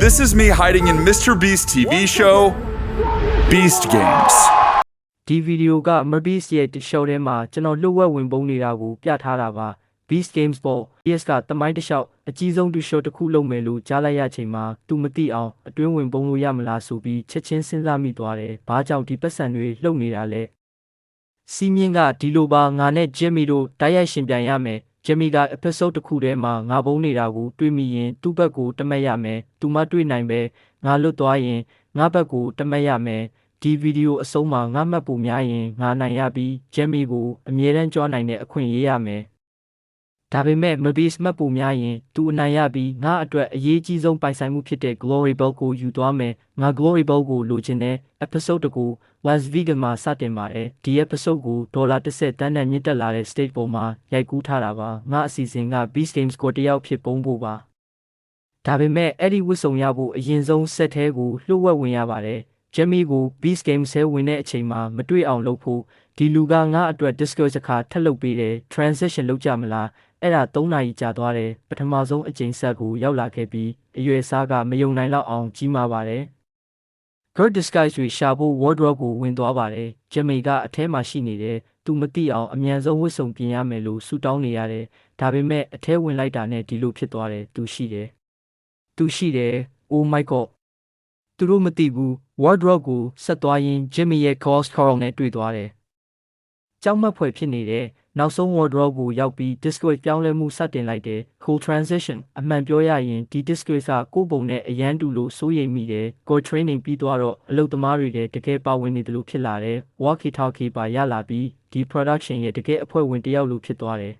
This is me hiding in Mr. Beast TV show, Beast Games. ဒီဗီဒီယိုက Beast ရဲ့ show ထဲမှာကျွန်တော်လှုပ်ဝက်ဝင်ပုံနေတာကိုပြထားတာပါ Beast Games ပေါ့ PS ကတမိုင်းတစ်လျှောက်အကြီးဆုံး show တစ်ခုလုပ်မယ်လို့ကြားလိုက်ရချိန်မှာသူမသိအောင်အတွင်းဝင်ပုံလို့ရမလားဆိုပြီးချက်ချင်းစဉ်းစားမိသွားတယ်။ဘာကြောင့်ဒီပတ်စံတွေလှုပ်နေတာလဲ။စီမင်းကဒီလိုပါငါနဲ့ Jimmy တို့တိုက်ရိုက်ရှင်ပြန်ရမယ်။ Jimmy က episode တစ်ခုထဲမှာငါပုံနေတာကိုတွေးမိရင်သူ့ဘက်ကိုတမက်ရမယ်။သူမတွေးနိုင်ပဲငါလွတ်သွားရင်ငါဘက်ကိုတမက်ရမယ်။ဒီဗီဒီယိုအဆုံးမှာငါမှတ်ဖို့များရင်ငါနိုင်ရပြီး Jimmy ကိုအမြဲတမ်းကြွားနိုင်တဲ့အခွင့်အရေးရမယ်။ဒါပေမဲ့ Beast မှတ်ဖို့များရင်သူအနိုင်ရပြီးငါအတွက်အရေးကြီးဆုံးပိုင်ဆိုင်မှုဖြစ်တဲ့ Glory Ball ကိုယူသွားမယ်။ငါ Glory Ball ကိုလိုချင်တဲ့ episode တကူ Las Vegas မှာစတင်ပါတယ်။ဒီ episode ကို$10တန်းနဲ့မြင့်တက်လာတဲ့ stage ပေါ်မှာရိုက်ကူးထားတာပါ။ငါအစီအစဉ်က Beast Games ကိုတယောက်ဖြစ်ပုံဖို့ပါ။ဒါပေမဲ့အဲ့ဒီဝတ်စုံရဖို့အရင်ဆုံး set ထဲကိုလှုပ်ဝက်ဝင်ရပါတယ်။ Jimmy ကို Beast Games ဆဲဝင်တဲ့အချိန်မှာမတွေ့အောင်လုပ်ဖို့ဒီလူကငါအတွက် Discord တစ်ခါထပ်လုပ်ပေးတယ် transition လုပ်ကြမလားအဲ့ဒါ3နာရီကြာသွားတယ်ပထမဆုံးအချိန်ဆက်ကိုရောက်လာခဲ့ပြီးအရွယ်စားကမယုံနိုင်လောက်အောင်ကြီးမားပါတယ် Good disguise တွေရှာဖို့ wardrobe ကိုဝင်သွားပါတယ် Jimmy ကအထဲမှာရှိနေတယ်သူမသိအောင်အမြန်ဆုံးဝတ်စုံပြင်ရမယ်လို့ဆူတောင်းနေရတယ်ဒါပေမဲ့အထဲဝင်လိုက်တာနဲ့ဒီလိုဖြစ်သွားတယ်သူရှိတယ် Oh my god သူတို့မသိဘူး wardrobe ကိုဆက်သွားရင် Jimmy ရဲ့ cost Carl နဲ့တွေ့သွားတယ်ကြောက်မက်ဖွယ်ဖြစ်နေတဲ့နောက်ဆုံး wardrobe ကိုရောက်ပြီး discord ပြောင်းလဲမှုစတင်လိုက်တယ် cool transition အမှန်ပြောရရင်ဒီ discord ကကိုယ်ပုံနဲ့အရန်တူလို့စိုးရိမ်မိတယ် core training ပြီးသွားတော့အလုပ်သမားတွေတကယ်ပါဝင်နေတယ်လို့ဖြစ်လာတယ် walkie talkie ပါရလာပြီးဒီ production ရဲ့တကယ်အဖွဲ့ဝင်တယောက်လို့ဖြစ်သွားတယ်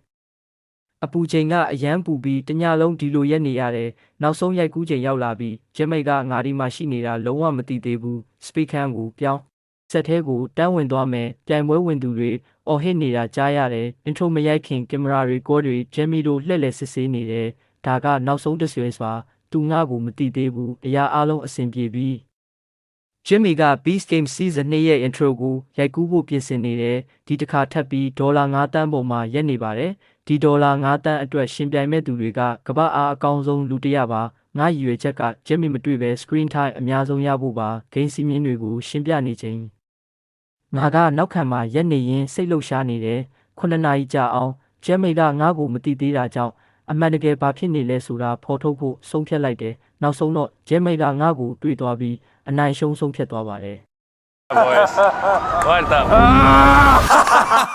အပူချိန်ကအရန်ပူပြီးတညလုံးဒီလိုရက်နေရတယ်နောက်ဆုံးရိုက်ကူးချိန်ရောက်လာပြီး Jimmy ကငါဒီမှာရှိနေတာလုံးဝမသိသေးဘူး speaker ကိုပြောင်းဆက်ထဲကိုတန်းဝင်သွားမယ်ပြိုင်ပွဲဝင်သူတွေအော်ဟစ်နေတာကြားရတယ် intro မရိုက်ခင်ကင်မရာတွေကောတွေ Jimmy တို့လှည့်လည်စစ်ဆေးနေတယ်ဒါကနောက်ဆုံးတစ်ဆွေးပါသူငါ့ကိုမသိသေးဘူးအရာအလုံးအဆင်ပြေပြီး Jimmy က Beast Game Season 2ရဲ့ intro ကိုရိုက်ကူးဖို့ပြင်ဆင်နေတယ်ဒီတစ်ခါထပ်ပြီး$5တန်းပေါ်မှာရက်နေပါတယ်ဒီ$5တန်းအတွက်ရှင်ပြိုင်မဲ့သူတွေကကမ္ဘာအားအကောင်းဆုံးလူတစ်ယောက်ပါငါရည်ရွယ်ချက်က Jimmy မတွေ့ပဲ screen time အများဆုံးရဖို့ပါ game စီးမြင်တွေကိုရှင်းပြနေချိန်ငါကနောက်ခံမှာရက်နေရင်စိတ်လှုပ်ရှားနေတယ်9နာရီကြာအောင် Jimmy ကငါ့ကိုမသိသေးတာကြောင့်အမှန်တကယ်ဘာဖြစ်နေလဲဆိုတာဖော်ထုတ်ဖို့ဆုံးဖြတ်လိုက်တယ်နောက်ဆုံးတော့ Jimmy ကငါ့ကိုတွေ့သွားပြီးအနိုင်ရှုံးဆုံးဖြတ်သွားပါတယ် Boys, what up?